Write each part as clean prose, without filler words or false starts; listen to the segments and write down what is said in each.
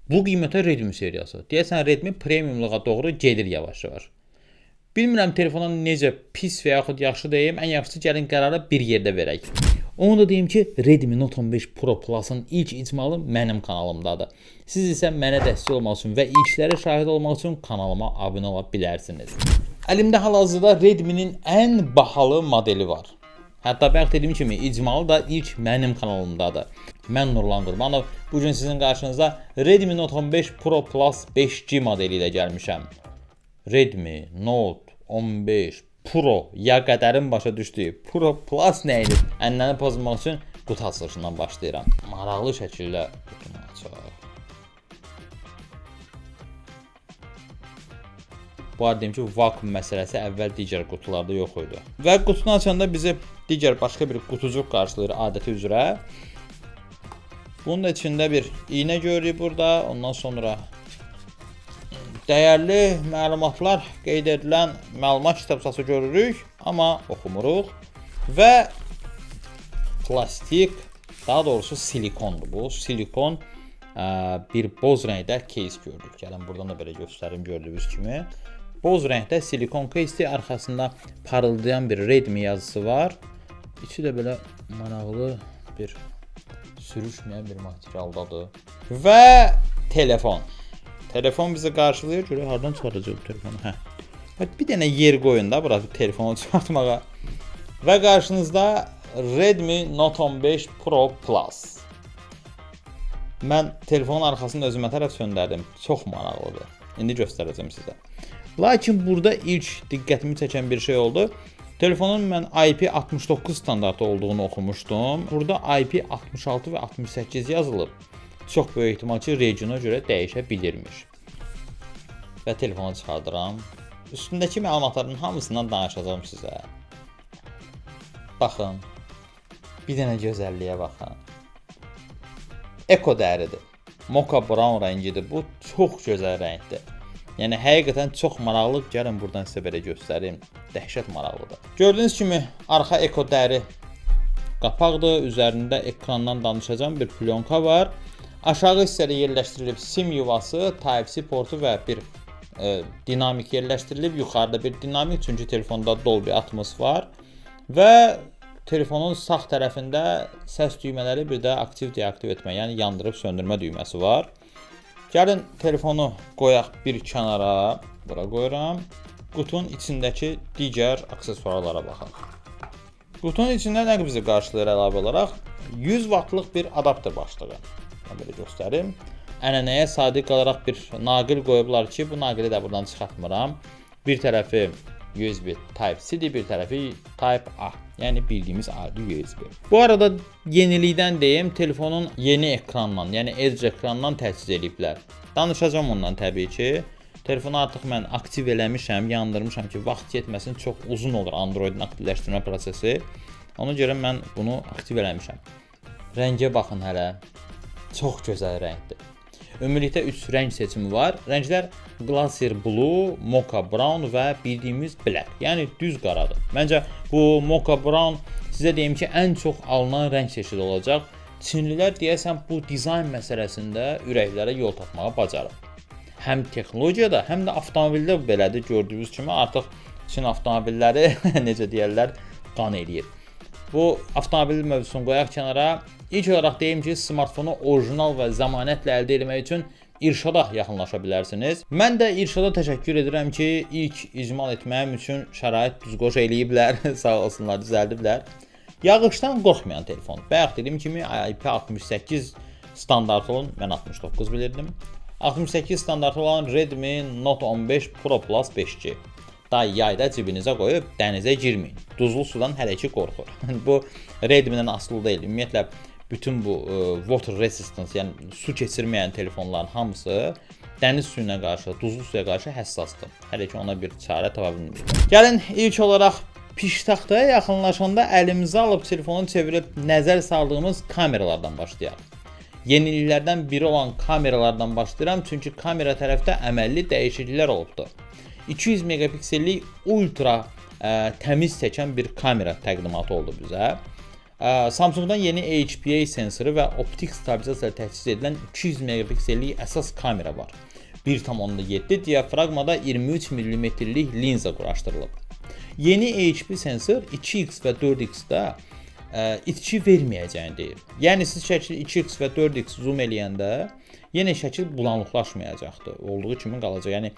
Bu qiymətə Redmi seriyası. Deyəsən Redmi premiumluğa doğru gedir yavaş-yavaş. Bilmirəm telefona necə pis və yaxud yaxşı deyim, ən yaxşısı gəlin qərarı bir yerdə verək. Onu da deyim ki, Redmi Note 15 Pro Plus-ın ilk icmalı mənim kanalımdadır. Siz isə mənə dəstək olmaq üçün və ilklərə şahid olmaq üçün kanalıma abunə ola bilərsiniz. Əlimdə hal-hazırda Redmi-nin ən bahalı modeli var. Hətta bəxt dediyim kimi icmalı da ilk mənim kanalımdadır. Mən Nurlan Qurbanov. Bugün sizin qarşınızda Redmi Note 15 Pro Plus 5G modeli ilə gəlmişəm. Redmi Note 15 Pro ya qədərin başa düşdüyü Pro Plus nə idi? Ənləni pozmaq üçün qutu açılışından başlayıram. Maraqlı şəkildə qutunu açaq. Bu arada deyim ki, vakuum məsələsi əvvəl digər qutularda yox idi. Və qutunu açanda bizi digər başqa bir qutucuq qarşılayır adəti üzrə. Bunun içində bir iynə görürük burada. Ondan sonra dəyərli məlumatlar qeyd edilən məlumat kitabçası görürük, amma oxumuruq. Və plastik, daha doğrusu silikondur bu. Silikon bir boz rəngdə case gördük. Gəlin buradan da belə göstərim gördüyünüz kimi. Boz rəngdə silikon case, arxasında parıldayan bir Redmi yazısı var. İçi də belə maraqlı bir sürüşməyən bir materialdadır. Və telefon. Telefon bizi qarşılayır. Görək hardan çıxaracaq bu telefonu. Bir dənə yer qoyun da burası telefonu çıxartmağa. Və qarşınızda Redmi Note 15 Pro Plus. Mən telefonun arxasını özümə tərəf söndərdim. Çox maraqlıdır. İndi göstərəcəm sizə. Lakin burada ilk diqqətimi çəkən bir şey oldu. Telefonun mən IP69 standartı olduğunu oxumuşdum. Burada IP66 və 68 yazılıb. Çox böyük ehtimal ki, regiona görə dəyişə bilirmiş. Və telefonu çıxardıram. Üstündəki məlumatların hamısından danışacağım sizə. Baxın. Bir dənə gözəlliyə baxın. Eko dəridir. Mocha brown rəngidir. Bu çox gözəl rəngdir. Yəni həqiqətən çox maraqlı. Gəlin buradan sizə belə göstərim. Dəhşət maraqlıdır. Gördüyünüz kimi arxa eko dəri qapaqdır. Üzərində ekrandan danışacağım bir plyonka var. Aşağı hissədə yerləşdirilib SIM yuvası, Type-C portu və bir dinamik yerləşdirilib. Yuxarıda bir dinamik, çünki telefonda Dolby Atmos var. Və telefonun sağ tərəfində səs düymələri, bir də aktiv deaktiv etmə, yəni yandırıb söndürmə düyməsi var. Gəlin telefonu qoyaq bir kənara, bura qoyuram. Qutunun içindəki digər aksesuarlara baxaq. Qutunun içində nə bizi qarşılayır əlavə olaraq? 100 wattlıq bir adapter başlığı. Mən belə göstərim. Ənənəyə sadiq qalaraq bir naqil qoyublar ki, bu naqili də buradan çıxartmıram. Bir tərəfi USB Type-C-dir, bir tərəfi Type-A. Yəni bildiyimiz adi USB. Bu arada yenilikdən deyim, telefonun yeni ekrandan, yəni Edge ekrandan təchiz ediblər. Danışacağım ondan təbii ki. Telefonu artıq mən aktiv eləmişəm, yandırmışam ki, vaxt getməsin, çox uzun olur Androidin aktivləşdirmə prosesi. Ona görə mən bunu aktiv eləmişəm. Rəngə baxın hələ. Çox gözəl rəngdir. Ümumilikdə 3 rəng seçimi var. Rənglər Glacier Blue, Mocha Brown və bildiyimiz Black. Yəni düz qaradır. Məncə bu Mocha Brown sizə deyim ki, ən çox alınan rəng seçili olacaq. Çinlilər deyəsən bu dizayn məsələsində ürəklərə yol tapmağa bacarır. Həm texnologiyada, həm də avtomobildə belədir. Gördüyünüz kimi artıq Çin avtomobilləri necə deyirlər, qan eləyir. Bu avtomobil mövzusunu qoyaq kənara. İlk olaraq deyim ki, smartfonu orijinal və zəmanətlə əldə etmək üçün İrşada yaxınlaşa bilərsiniz. Mən də İrşada təşəkkür edirəm ki, ilk icmal etməyim üçün şərait düzgöş eləyiblər, sağ olsunlar, düzəldiblər. Yağışdan qorxmayan telefon. Bayaq dediyim kimi IP68 standartı olan, mən 69 bilirdim. 68 standartı olan Redmi Note 15 Pro Plus 5G. Daha yayda cibinizə qoyub dənizə girməyin. Duzlu sudan hələ ki qorxur. Bu Redmi-dən asılı deyil. Ümumiyyətlə bütün bu water resistance, yəni su keçirməyən telefonların hamısı dəniz suyuna qarşı, duzlu suya qarşı həssasdır. Hələ ki ona bir çarə tapa bilmirik. Gəlin ilk olaraq piştaxtaya yaxınlaşanda əlimizə alıb telefonu çevirib nəzər saldığımız kameralardan başlayaq. Yeniliklərdən biri olan kameralardan başlayıram, çünki kamera tərəfdə əməlli dəyişikliklər olubdur. 200 megapiksellik ultra təmiz çəkən bir kamera təqdimatı oldu bizə. Samsungdan yeni HPA sensoru və optik stabilizasiya təchiz edilən 200 megapiksellik əsas kamera var. 1.7 diafragmada 23 mm'lik linza quraşdırılıb. Yeni HP sensor 2x və 4x-də itki verməyəcəyini deyir. Yəni siz şəkil 2x və 4x zoom eləyəndə yenə şəkil bulanıqlaşmayacaqdır. Olduğu kimi qalacaq. Yəni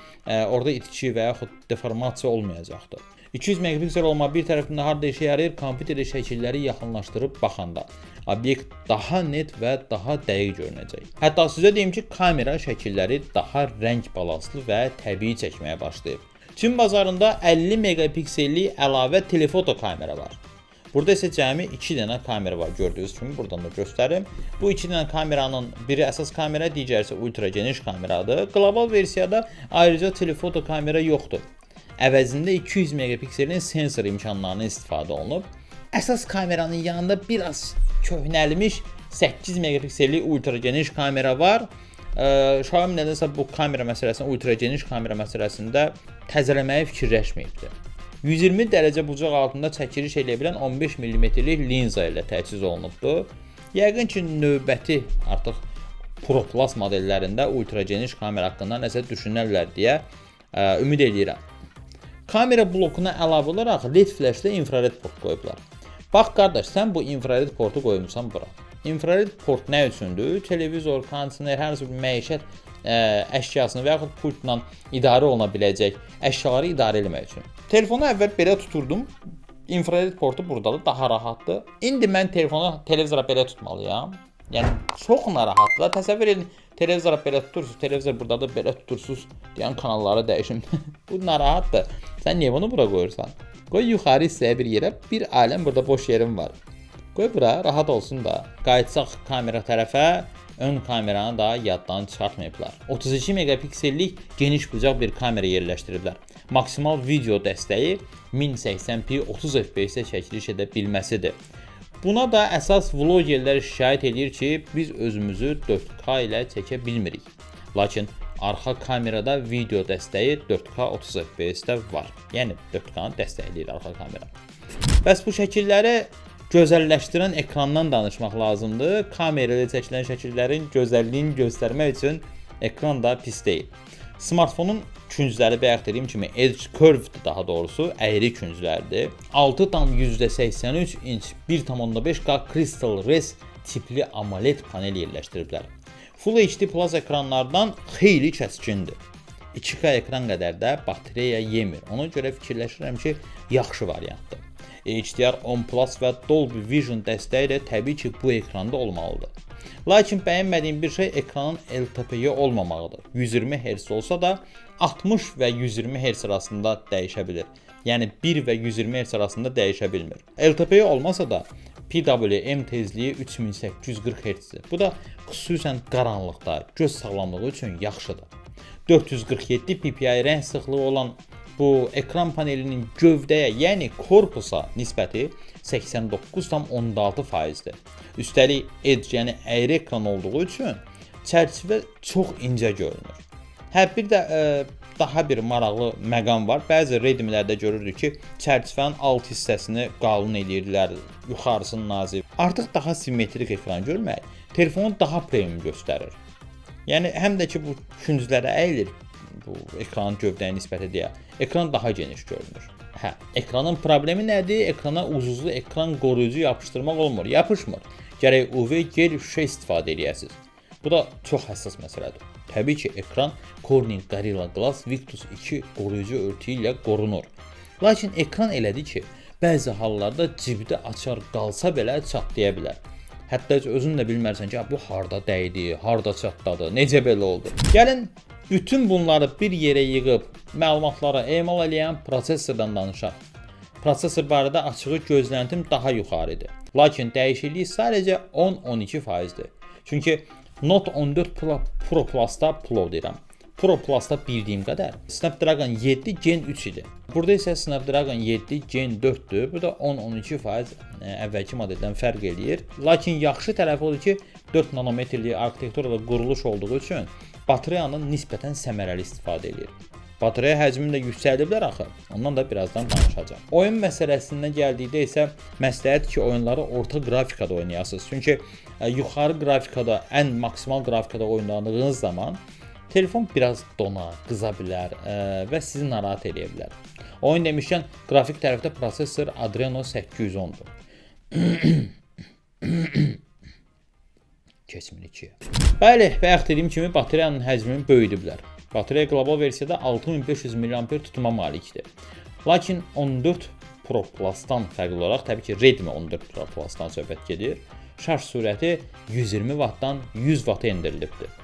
orada itki və yaxud deformasiya olmayacaqdır. 200 megapiksel olma bir tərəfində harda işə yarayır? Kompüterdə şəkilləri yaxınlaşdırıb baxanda obyekt daha net və daha dəqiq görünəcək. Hətta sizə deyim ki, kamera şəkilləri daha rəng balanslı və təbii çəkməyə başlayıb. Çin bazarında 50 megapiksellik əlavə telefoto kamera var. Burada isə cəmi 2 dənə kamera var, gördüyünüz kimi buradan da göstərim. Bu 2 dənə kameranın biri əsas kamera, digəri isə ultra geniş kameradır. Qlobal versiyada ayrıca telefoto kamera yoxdur. Əvəzində 200 megapikselin sensor imkanlarını istifadə olunub. Əsas kameranın yanında biraz köhnəlmiş 8 megapiksellik ultra geniş kamera var. Xiaomi nədənsə bu kamera məsələsində, ultra geniş kamera məsələsində təzələməyi fikirləşməyibdir. 120 dərəcə bucaq altında çəkiliş eləyə bilən 15 mm'lik linza ilə təchiz olunubdur. Yəqin ki, növbəti artıq Pro Plus modellərində ultra geniş kamera haqqında nəsə düşünərlər deyə ümid edirəm. Kamera blokuna əlavə olaraq LED flashlı infrared port qoyublar. Bax qardaş, sən bu infrared portu qoymusan bura. Infrared port nə üçündür? Televizor, kondisioner, hər hansı bir məişət əşyasını və yaxud pultla idarə oluna biləcək əşyaları idarə etmək üçün. Telefonu əvvəl belə tuturdum. İnfrared portu buradadır, daha rahatdır. İndi mən telefonu televizora belə tutmalıyam. Yəni çox narahatdır. Təsəvvür edin, televizora belə tutursunuz, televizor buradadır, belə tutursunuz deyən kanalları dəyişin. Bu narahatdır. Sən niyə bunu bura qoyursan? Qoy yuxarı hissəyə bir yerə, bir aləm burada boş yerim var. Qoy bura, rahat olsun da. Qayıtsaq kamera tərəfə, ön kameranı da yaddan çıxartmayıblar. 32 megapiksellik geniş bucaq bir kamera yerləşdiriblər. Maksimal video dəstəyi 1080p 30 fps-də çəkiliş edə bilməsidir. Buna da əsas vlogerlər şikayət edir ki, biz özümüzü 4K ilə çəkə bilmirik. Lakin arxa kamerada video dəstəyi 4K 30 fps-də var. Yəni 4K-nı dəstəkləyir arxa kamera. Bəs bu şəkilləri gözəlləşdirən ekrandan danışmaq lazımdır. Kamera ilə çəkilən şəkillərin gözəlliyini göstərmək üçün ekran da pis deyil. Smartfonun küncləri bayaq dediyim kimi edge curve'dir, daha doğrusu əyri künclərdir. 6,83 inç 1.5K Crystal Res tipli AMOLED panel yerləşdiriblər. Full HD Plus ekranlardan xeyli kəskindir. 2K ekran qədər də batareya yemir. Ona görə fikirləşirəm ki, yaxşı variantdır. HDR10 Plus və Dolby Vision dəstəyi də təbii ki, bu ekranda olmalıdır. Lakin bəyənmədiyim bir şey ekranın LTP'yi olmamağıdır. 120 Hz olsa da 60 və 120 Hz arasında dəyişə bilir. Yəni 1 və 120 Hz arasında dəyişə bilmir. LTP'yi olmasa da PWM tezliyi 3840 Hz-dir. Bu da xüsusən qaranlıqda göz sağlamlığı üçün yaxşıdır. 447 ppi rəng sıxlığı olan bu ekran panelinin gövdəyə, yəni korpusa nisbəti 89,6%-dir. Üstəlik edge, yəni əyri ekran olduğu üçün çərçivə çox incə görünür. Bir də daha bir maraqlı məqam var. Bəzi Redmi-lərdə görürdük ki, çərçivənin alt hissəsini qalın eləyirdilər, yuxarısını nazik. Artıq daha simmetrik ekran görmək telefonu daha premium göstərir. Yəni həm də ki, bu künclərə əyilir bu ekranın gövdəyə nisbət deyə. Ekran daha geniş görünür. Ekranın problemi nədir? Ekrana ucuzlu ekran qoruyucu yapışdırmaq olmur, yapışmır. Gərək UV gel şüşə istifadə edəsiniz. Bu da çox həssas məsələdir. Təbii ki, ekran Corning Gorilla Glass Victus 2 qoruyucu örtüyü ilə qorunur. Lakin ekran elədir ki, bəzi hallarda cibdə açar qalsa belə çatlaya bilər. Hətta özün də bilmərsən ki, bu harda dəydi, harda çatladı, necə belə oldu. Gəlin bütün bunları bir yerə yığıb məlumatları emal eləyən prosesordan danışaq. Prosesor barədə açığı gözləntim daha yuxarıdır. Lakin dəyişiklik sadəcə 10-12%-dir. Çünki Note 14 Pro Plus-da Pro Plus-da bildiyim qədər Snapdragon 7 Gen 3 idi. Burada isə Snapdragon 7 Gen 4-dür. Bu da 10-12% əvvəlki modeldən fərq eləyir. Lakin yaxşı tərəfi odur ki, 4 nanometrlik arxitekturada quruluş olduğu üçün batareyanın nisbətən səmərəli istifadə edir. Batareya həcmini də yüksəldiblər axı. Ondan da birazdan danışacağam. Oyun məsələsindən gəldikdə isə məsləhət ki, oyunları orta qrafikada oynayasınız. Çünki yuxarı qrafikada, ən maksimal qrafikada oynadığınız zaman telefon biraz dona, qıza bilər və sizi narahat edə bilər. Oyun demişkən, qrafik tərəfdə prosesor Adreno 810-dur. Keçmir 2-yə. Bəli, bayaq dediyim kimi batareyanın həcmini böyüdüblər. Batareya qlobal versiyada 6500 mAh tutuma malikdir. Lakin 14 Pro Plus-dan fərqli olaraq, təbii ki, Redmi 14 Pro Plus-dan söhbət gedir. Şarj sürəti 120 Watt-dan 100 Watt-a endirilibdir.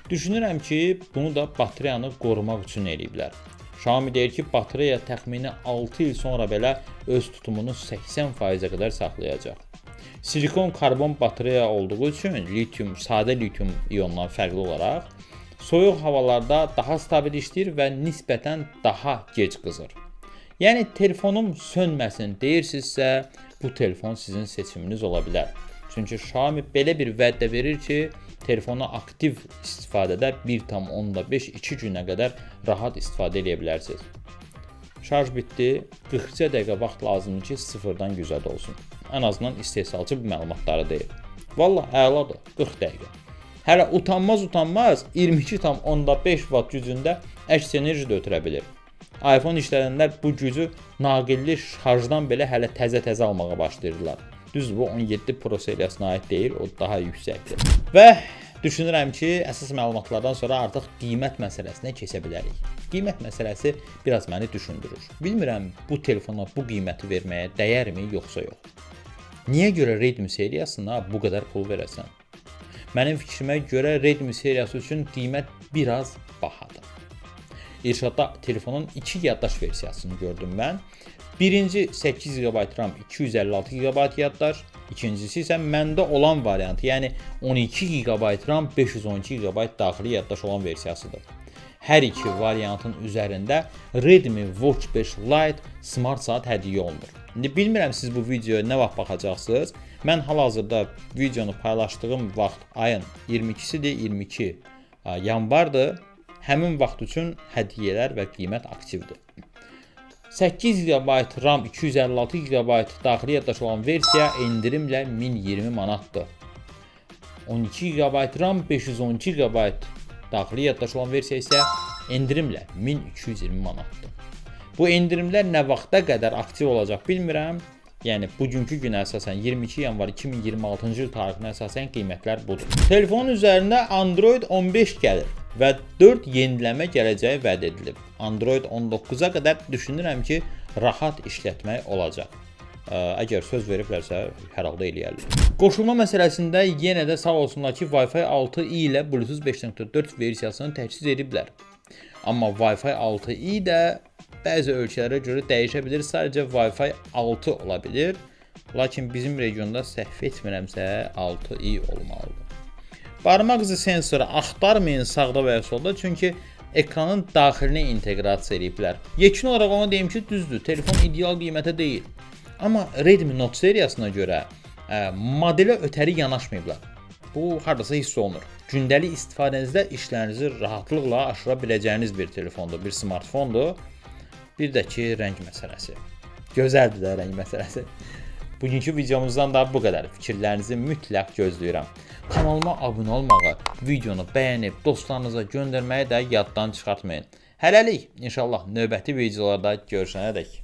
Düşünürəm ki, bunu da batareyanı qorumaq üçün eləyiblər. Xiaomi deyir ki, batareya təxmini 6 il sonra belə öz tutumunu 80%-ə qədər saxlayacaq. Silikon karbon batareya olduğu üçün sadə litium iondan fərqli olaraq soyuq havalarda daha stabil işləyir və nisbətən daha gec qızır. Yəni telefonum sönməsin deyirsinizsə, bu telefon sizin seçiminiz ola bilər. Çünki Xiaomi belə bir vədə verir ki, telefonu aktiv istifadədə 1,5-2 günə qədər rahat istifadə edə bilərsiniz. Şarj bitdi, 40 dəqiqə vaxt lazımdır ki, sıfırdan 100-ə olsun. Ən azından istehsalçı bu məlumatları deyir. Valla əladır, 40 dəqiqə. Hələ utanmaz 22,5 Watt gücündə əks enerji də ötürə bilir. iPhone işlədənlər bu gücü naqilli şarjdan belə hələ təzə almağa başlayırlar. Düzdür, bu 17 Pro seriyasına aid deyil, o daha yüksəkdir. Və düşünürəm ki, əsas məlumatlardan sonra artıq qiymət məsələsinə keçə bilərik. Qiymət məsələsi biraz məni düşündürür. Bilmirəm, bu telefona bu qiyməti verməyə dəyərmi, yoxsa yox. Niyə görə Redmi seriyasına bu qədər pul verəsən? Mənim fikrimə görə Redmi seriyası üçün qiymət biraz bahadır. İrşadda telefonun 2 yaddaş versiyasını gördüm mən. Birinci 8 GB RAM, 256 GB yaddaş. İkincisi isə məndə olan variantı, yəni 12 GB RAM, 512 GB daxili yaddaş olan versiyasıdır. Hər iki variantın üzərində Redmi Watch 5 Lite smart saat hədiyyə olunur. İndi bilmirəm siz bu videoya nə vaxt baxacaqsınız. Mən hal-hazırda videonu paylaşdığım vaxt ayın 22-sidir, 22 yanvardır. Həmin vaxt üçün hədiyyələr və qiymət aktivdir. 8 GB RAM, 256 GB daxili yaddaş olan versiya endirimlə 1020 manatdır. 12 GB RAM, 512 GB daxili yaddaş olan versiya isə endirimlə 1220 manatdır. Bu endirimlər nə vaxta qədər aktiv olacaq bilmirəm. Yəni bugünkü günə əsasən 22 yanvar 2026-cı il tarixinə əsasən qiymətlər budur. Telefonun üzərində Android 15 gəlir və 4 yeniləmə gələcəyi vəd edilib. Android 19-a qədər düşünürəm ki, rahat işlətmək olacaq. Əgər söz veriblərsə, hər halda eləyərlər. Qoşulma məsələsində yenə də sağ olsunlar ki, Wi-Fi 6E ilə Bluetooth 5.4 versiyasını təchiz ediblər. Amma Wi-Fi 6E də bəzi ölkələrə görə dəyişə bilir, sadəcə Wi-Fi 6 ola bilir. Lakin bizim regionda səhv etmirəmsə 6E olmalıdır. Barmaq izi sensoru axtarmayın sağda və ya solda, çünki ekranın daxilinə inteqrasiya ediblər. Yekun olaraq ona deyim ki, düzdür, telefon ideal qiymətə deyil. Amma Redmi Note seriyasına görə modelə ötəri yanaşmayıblar. Bu hardasa hiss olunur. Gündəlik istifadənizdə işlərinizi rahatlıqla aşıra biləcəyiniz bir telefondur, bir smartfondur. Bir də ki, rəng məsələsi. Gözəldir də rəng məsələsi. Bugünkü videomuzdan da bu qədər. Fikirlərinizi mütləq gözləyirəm. Kanalıma abunə olmağı, videonu bəyənib dostlarınıza göndərməyi də yaddan çıxartmayın. Hələlik, inşallah növbəti videolarda görüşənədək.